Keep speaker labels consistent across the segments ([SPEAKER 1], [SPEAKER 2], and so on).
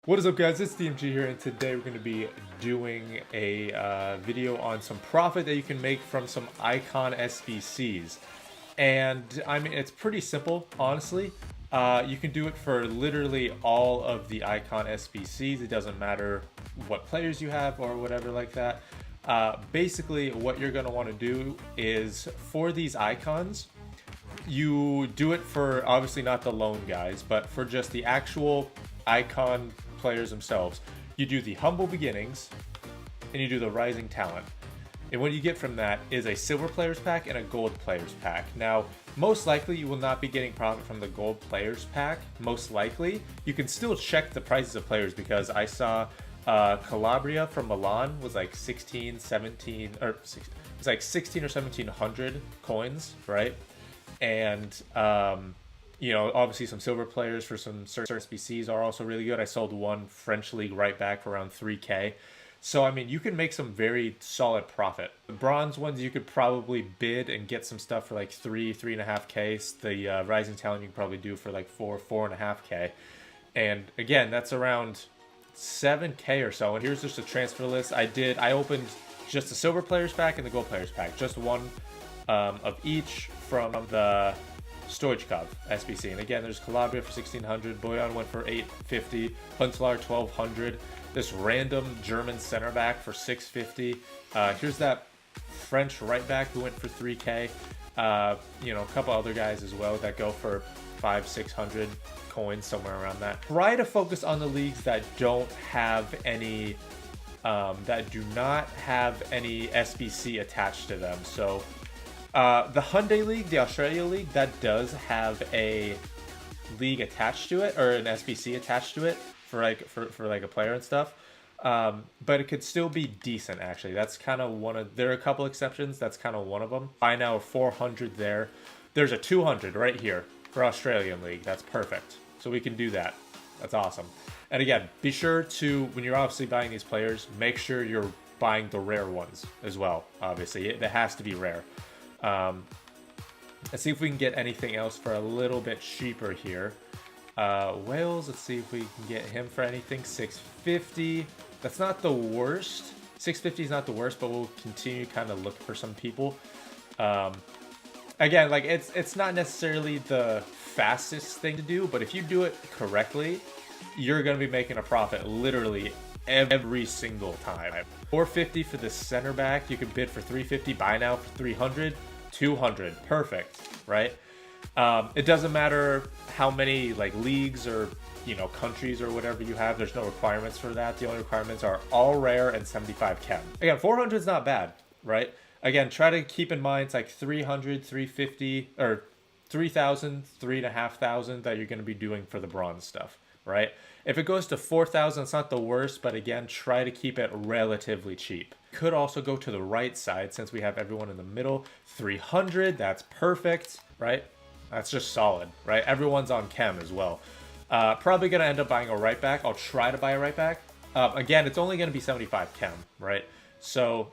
[SPEAKER 1] What is up, guys? It's DMG here, and today we're going to be doing a video on some profit that you can make from some icon SBCs. And I mean, it's pretty simple, honestly. You can do it for literally all of the icon SBCs. It doesn't matter what players you have or whatever like that. Basically, what you're going to want to do is for these icons, you do it for obviously not the loan guys, but for just the actual icon players themselves. You do the humble beginnings and you do the rising talent, and what you get from that is a silver players pack and a gold players pack. Now, most likely you will not be getting profit from the gold players pack. Most likely you can still check the prices of players, because I saw Calabria from Milan was like 16, 17, or it was like 16 or 1700 coins, right? And you know, obviously some silver players for some certain SBCs are also really good. I sold one French league right back for around 3K. So, I mean, you can make some very solid profit. The bronze ones, you could probably bid and get some stuff for like 3.5K. The rising talent you can probably do for like 4.5K. And again, that's around 7K or so. And here's just a transfer list. I opened just the silver players pack and the gold players pack. Just one of each from the Stoichkov SBC. And again, there's Calabria for 1600, Boyan went for 850, Huntelaar 1200, this random German center back for 650. Here's that French right back who went for 3K. You know, a couple other guys as well that go for 500-600 coins, somewhere around that. Try to focus on the leagues that don't have any that do not have any SBC attached to them. So the Hyundai League, the Australia League, that does have a league attached to it, or an SBC attached to it for like a player and stuff. But it could still be decent, actually. That's kind of one of, there are a couple exceptions. That's kind of one of them. Buy now 400 there. There's a 200 right here for Australian League. That's perfect. So we can do that. That's awesome. And again, be sure to, when you're obviously buying these players, make sure you're buying the rare ones as well. Obviously, it has to be rare. Let's see if we can get anything else for a little bit cheaper here. Wales, let's see if we can get him for anything. 650. That's not the worst. 650 is not the worst, but we'll continue to kind of look for some people. Again, like it's not necessarily the fastest thing to do, but if you do it correctly, you're going to be making a profit literally every single time. 450 for the center back. You can bid for 350, buy now for 300, 200. Perfect, right? It doesn't matter how many like leagues or, you know, countries or whatever you have. There's no requirements for that. The only requirements are all rare and 75 chem. Again, 400 is not bad, right? Again, try to keep in mind it's like 300, 350, or 3,000, 3,500 that you're going to be doing for the bronze stuff, right? If it goes to 4,000, it's not the worst, but again, try to keep it relatively cheap. Could also go to the right side since we have everyone in the middle. 300, that's perfect, right? That's just solid, right? Everyone's on chem as well. Probably going to end up buying a right back. I'll try to buy a right back. Again, it's only going to be 75 chem, right? So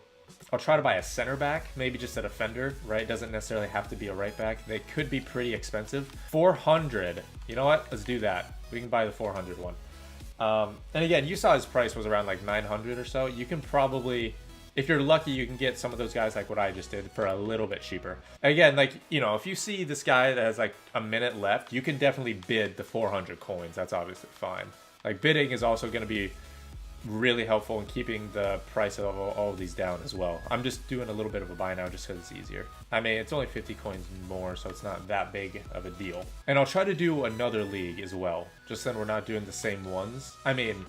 [SPEAKER 1] I'll try to buy a center back, maybe just a defender, right? Doesn't necessarily have to be a right back. They could be pretty expensive. 400. You know what? Let's do that. We can buy the 400 one. And again, you saw his price was around like 900 or so. You can probably, if you're lucky, you can get some of those guys like what I just did for a little bit cheaper. Again, like, you know, if you see this guy that has like a minute left, you can definitely bid the 400 coins. That's obviously fine. Like, bidding is also going to be really helpful in keeping the price of all of these down as well. I'm just doing a little bit of a buy now just because it's easier. I mean, it's only 50 coins more, so it's not that big of a deal. And I'll try to do another league as well, just then we're not doing the same ones. I mean,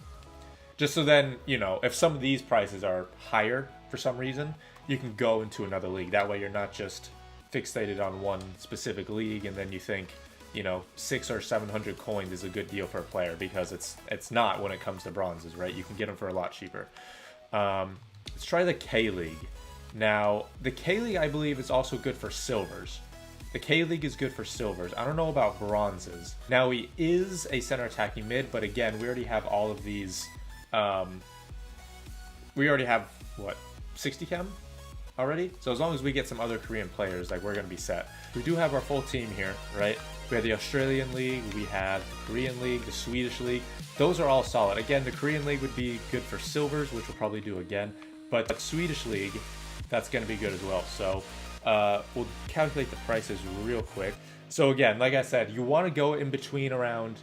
[SPEAKER 1] just so then, you know, if some of these prices are higher for some reason, you can go into another league. That way you're not just fixated on one specific league and then you think, you know, 600 or 700 coins is a good deal for a player, because it's not when it comes to bronzes, right? You can get them for a lot cheaper. Let's try the K League. Now, the K League, I believe, is also good for silvers. The K League is good for silvers. I don't know about bronzes. Now, he is a center attacking mid, but again, we already have all of these. We already have, what, 60 chem already? So as long as we get some other Korean players, like, we're going to be set. We do have our full team here, right? We have the Australian League, we have the Korean League, the Swedish League. Those are all solid. Again, the Korean League would be good for silvers, which we'll probably do again. But the Swedish League, that's going to be good as well. So we'll calculate the prices real quick. So again, like I said, you want to go in between around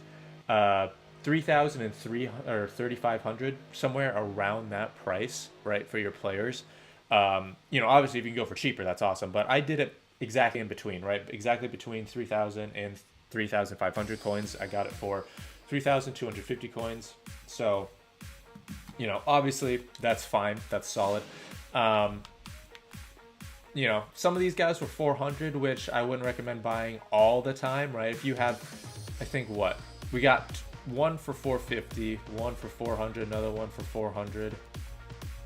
[SPEAKER 1] 3,000 and 3,500, somewhere around that price, right, for your players. You know, obviously if you can go for cheaper, that's awesome. But I did it exactly in between, right? Exactly between 3,000 and 3,500 coins. I got it for 3,250 coins. So, you know, obviously that's fine. That's solid. You know, some of these guys were 400, which I wouldn't recommend buying all the time, right? If you have, I think what? We got one for 450, one for 400, another one for 400,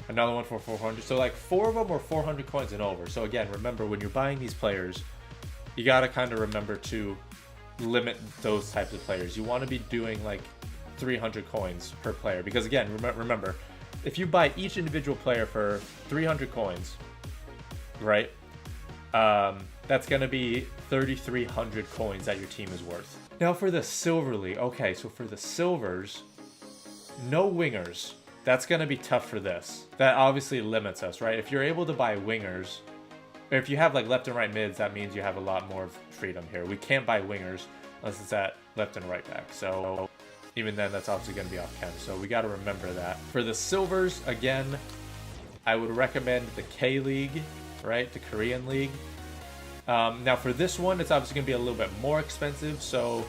[SPEAKER 1] another one for 400. So like 4 of them were 400 coins and over. So again, remember when you're buying these players, you got to kind of remember to limit those types of players. You want to be doing like 300 coins per player, because again, remember, if you buy each individual player for 300 coins, right, that's going to be 3,300 coins that your team is worth. Now for the Silver League, okay, so for the silvers, no wingers. That's going to be tough for this. That obviously limits us, right? If you're able to buy wingers, or if you have like left and right mids, that means you have a lot more freedom here. We can't buy wingers unless it's at left and right back. So even then, that's obviously going to be off chem. So we got to remember that. For the silvers, again, I would recommend the K League, right? The Korean League. Now for this one, it's obviously going to be a little bit more expensive. So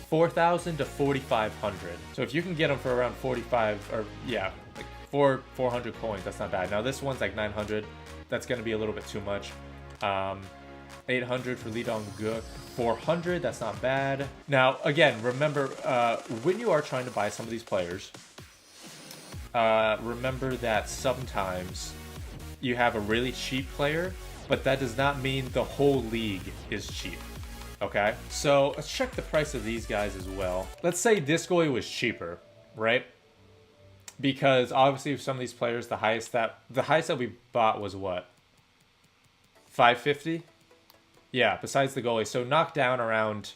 [SPEAKER 1] 4,000 to 4,500. So if you can get them for around 45, or yeah, like 400 coins, that's not bad. Now this one's like 900. That's going to be a little bit too much. 800 for Lee Dong-gook. 400, that's not bad. Now, again, remember, when you are trying to buy some of these players, remember that sometimes you have a really cheap player, but that does not mean the whole league is cheap. Okay? So let's check the price of these guys as well. Let's say this goalie was cheaper, right? Because obviously some of these players, the highest that we bought was what? 550? Yeah, besides the goalie. So knocked down around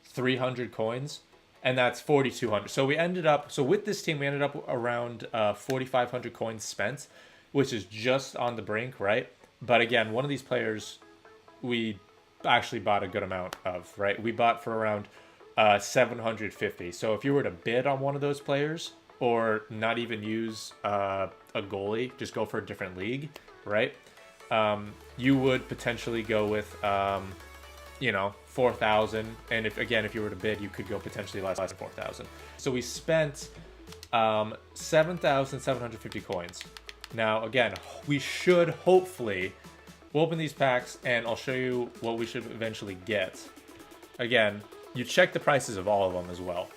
[SPEAKER 1] 300 coins, and that's 4,200. So we ended up, so with this team, we ended up around 4,500 coins spent, which is just on the brink, right? But again, one of these players we actually bought a good amount of, right? We bought for around 750. So if you were to bid on one of those players, or not even use a goalie, just go for a different league, right? You would potentially go with, you know, 4,000. And if you were to bid, you could go potentially less than 4,000. So we spent 7,750 coins. Now, again, we should hopefully, we'll open these packs and I'll show you what we should eventually get. Again, you check the prices of all of them as well,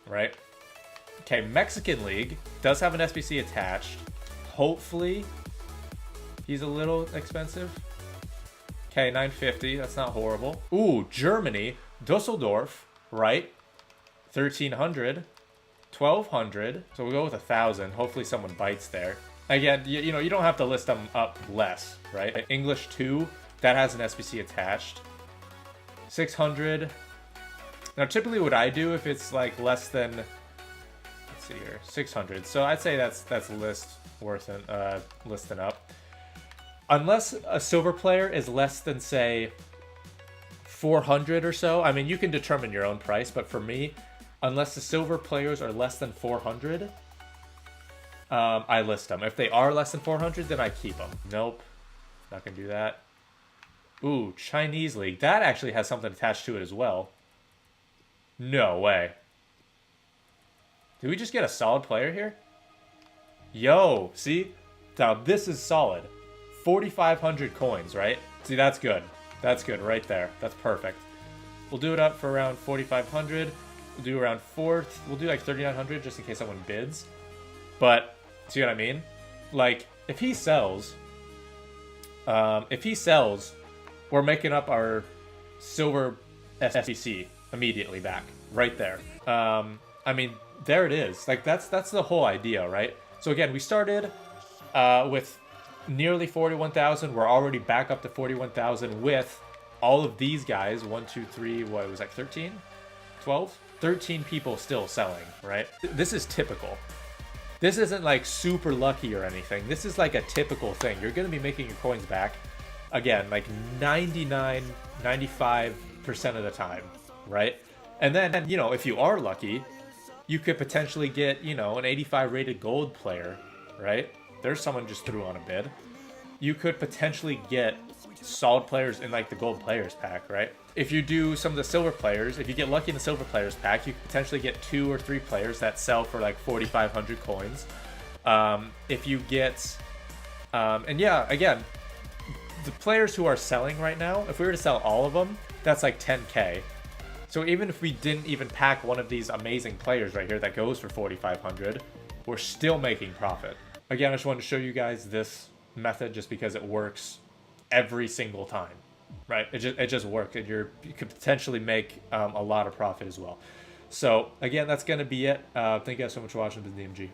[SPEAKER 1] right? Okay, Mexican League does have an SBC attached. Hopefully, he's a little expensive. Okay, 950, that's not horrible. Ooh, Germany, Dusseldorf, right? 1,300, 1,200. So we'll go with 1,000. Hopefully someone bites there. Again, you know, you don't have to list them up less, right? English 2, that has an SBC attached. 600. Now, typically what I do if it's like less than, let's see here, 600. So I'd say that's listing up. Unless a silver player is less than, say, 400 or so. I mean, you can determine your own price, but for me, unless the silver players are less than 400, I list them. If they are less than 400, then I keep them. Nope, not gonna do that. Ooh, Chinese League. That actually has something attached to it as well. No way. Did we just get a solid player here? Yo, see? Now this is solid. 4,500 coins, right? See, that's good. That's good right there. That's perfect. We'll do it up for around 4,500. We'll do around we'll do like 3,900 just in case someone bids. But, see what I mean? Like, if he sells, we're making up our silver SBC immediately back. Right there. I mean, there it is. Like, that's the whole idea, right? So again, we started with nearly 41,000. We're already back up to 41,000 with all of these guys, 1, 2, 3, what, it was like 13? 12? 13 people still selling, right? This is typical. This isn't like super lucky or anything. This is like a typical thing. You're going to be making your coins back, again, like 99, 95% of the time, right? And then, you know, if you are lucky, you could potentially get, you know, an 85 rated gold player, right? There's someone just threw on a bid. You could potentially get solid players in like the gold players pack, right? If you do some of the silver players, if you get lucky in the silver players pack, you could potentially get 2 or 3 players that sell for like 4,500 coins. If you get, and yeah, again, the players who are selling right now, if we were to sell all of them, that's like 10k. So even if we didn't even pack one of these amazing players right here that goes for 4,500, we're still making profit. Again, I just wanted to show you guys this method just because it works every single time, right? It just works, and you could potentially make a lot of profit as well. So again, that's going to be it. Thank you guys so much for watching. This is DMG.